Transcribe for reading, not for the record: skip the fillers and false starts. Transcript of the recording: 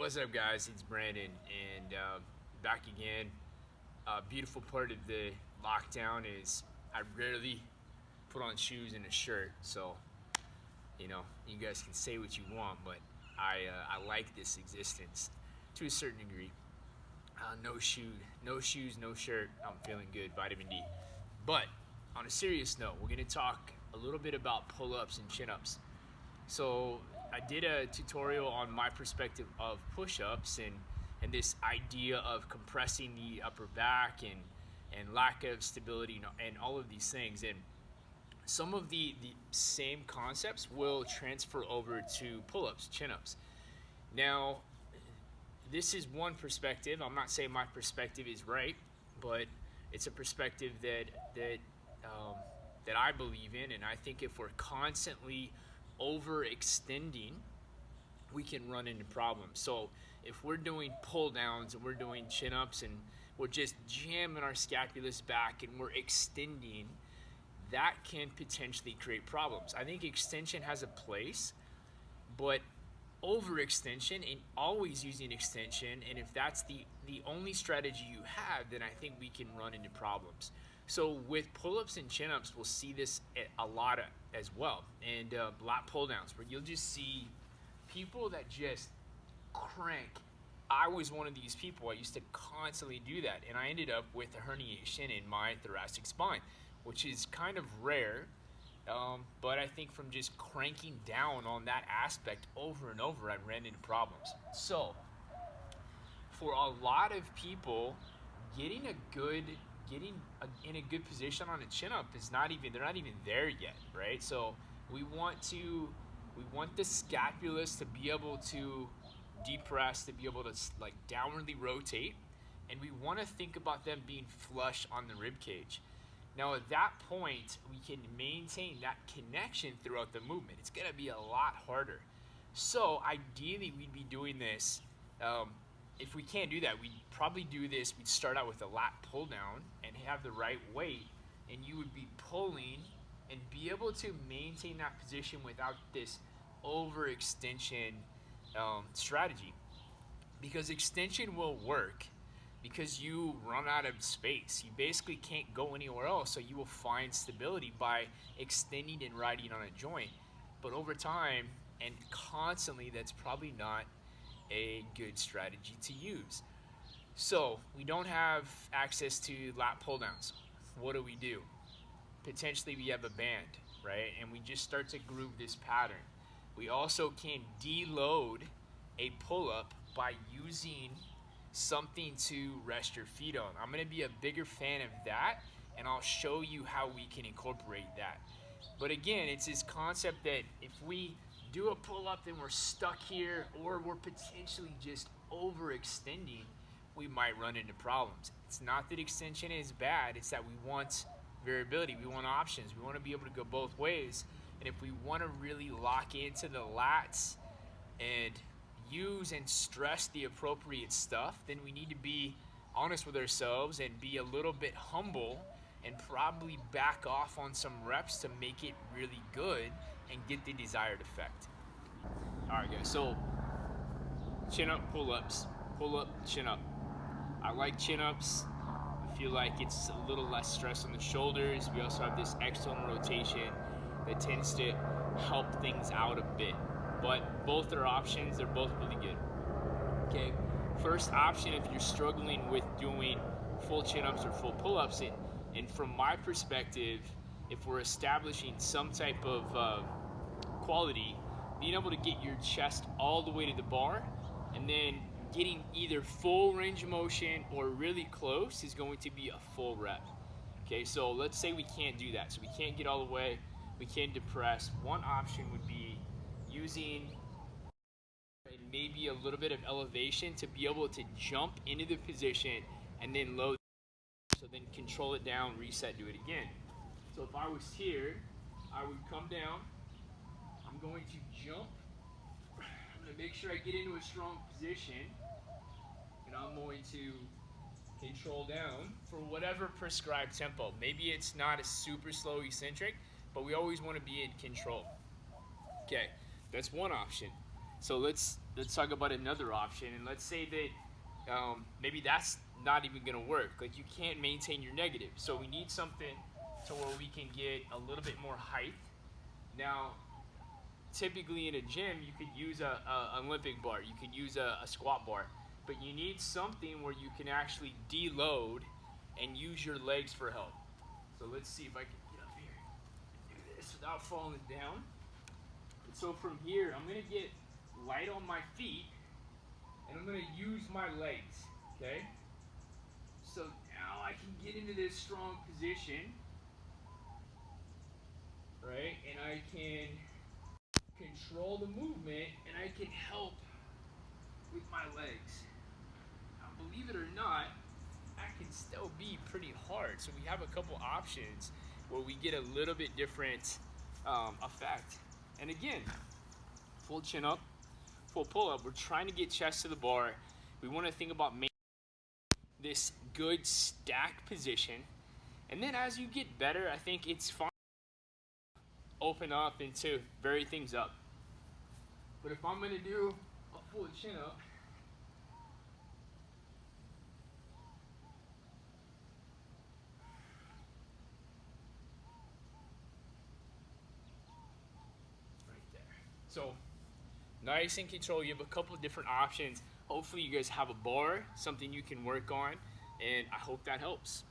What's up, guys? It's Brandon, and back again. Beautiful part of the lockdown is I rarely put on shoes and a shirt, so you guys can say what you want, but I like this existence to a certain degree. No shoes, no shirt. I'm feeling good. Vitamin D. But on a serious note, we're gonna talk a little bit about pull-ups and chin-ups. So I did a tutorial on my perspective of push-ups and this idea of compressing the upper back and lack of stability, and all of these things. And some of the same concepts will transfer over to pull-ups, chin-ups. Now, this is one perspective. I'm not saying my perspective is right, but it's a perspective um, that I believe in, and I think if we're constantly overextending, we can run into problems. So if we're doing pull downs and we're doing chin ups and we're just jamming our scapulus back and we're extending, that can potentially create problems. I think extension has a place, but overextension and always using extension, and if that's the only strategy you have, then I think we can run into problems. So with pull-ups and chin-ups, we'll see this a lot as well, and lat pull-downs, where you'll just see people that just crank. I was one of these people. I used to constantly do that, and I ended up with a herniation in my thoracic spine, which is kind of rare. But I think from just cranking down on that aspect over and over, I ran into problems. So, for a lot of people, getting in a good position on a chin up is not even they're not even there yet, right? So we want the scapulus to be able to depress, to be able to like downwardly rotate, and we want to think about them being flush on the rib cage. Now, at that point, we can maintain that connection throughout the movement. It's going to be a lot harder. So, ideally, we'd be doing this. If we can't do that, we'd probably do this. We'd start out with a lat pull down and have the right weight, and you would be pulling and be able to maintain that position without this overextension strategy. Because extension will work because you run out of space. You basically can't go anywhere else, so you will find stability by extending and riding on a joint. But over time and constantly, that's probably not a good strategy to use. So we don't have access to lat pull downs. What do? Potentially we have a band, right? And we just start to groove this pattern. We also can deload a pull up by using something to rest your feet on. I'm going to be a bigger fan of that, and I'll show you how we can incorporate that. But again, it's this concept that if we do a pull up, then we're stuck here, or we're potentially just overextending, we might run into problems. It's not that extension is bad, it's that we want variability, we want options, we want to be able to go both ways. And if we want to really lock into the lats and use and stress the appropriate stuff, then we need to be honest with ourselves and be a little bit humble and probably back off on some reps to make it really good and get the desired effect. All right, guys. So chin up, pull up, chin up. I like chin ups. I feel like it's a little less stress on the shoulders. We also have this external rotation that tends to help things out a bit. But both are options. They're both really good. Okay. First option, if you're struggling with doing full chin ups or full pull ups, and from my perspective, if we're establishing some type of quality, being able to get your chest all the way to the bar and then getting either full range of motion or really close is going to be a full rep. Okay, so let's say we can't do that. So we can't get all the way, we can't depress. One option would be using maybe a little bit of elevation to be able to jump into the position and then load. So then control it down, reset, do it again. So if I was here, I would come down. I'm going to jump. I'm going to make sure I get into a strong position. And I'm going to control down for whatever prescribed tempo. Maybe it's not a super slow eccentric, but we always want to be in control. Okay, that's one option. So let's talk about another option, and let's say that maybe that's not even gonna work. Like you can't maintain your negative, so we need something to where we can get a little bit more height. Now, typically in a gym, you could use a Olympic bar, you could use a squat bar, but you need something where you can actually deload and use your legs for help. So let's see if I can get up here and do this without falling down. And so from here, I'm gonna get light on my feet, and I'm gonna use my legs, okay? So now I can get into this strong position, right? And I can control the movement, and I can help with my legs. Now, believe it or not, that can still be pretty hard. So we have a couple options where we get a little bit different effect. And again, full chin up, full pull up. We're trying to get chest to the bar. We want to think about this good stack position. And then as you get better, I think it's fine to open up and to vary things up. But if I'm going to do a full chin up, right there. So nice and control. You have a couple of different options. Hopefully you guys have a bar, something you can work on, and I hope that helps.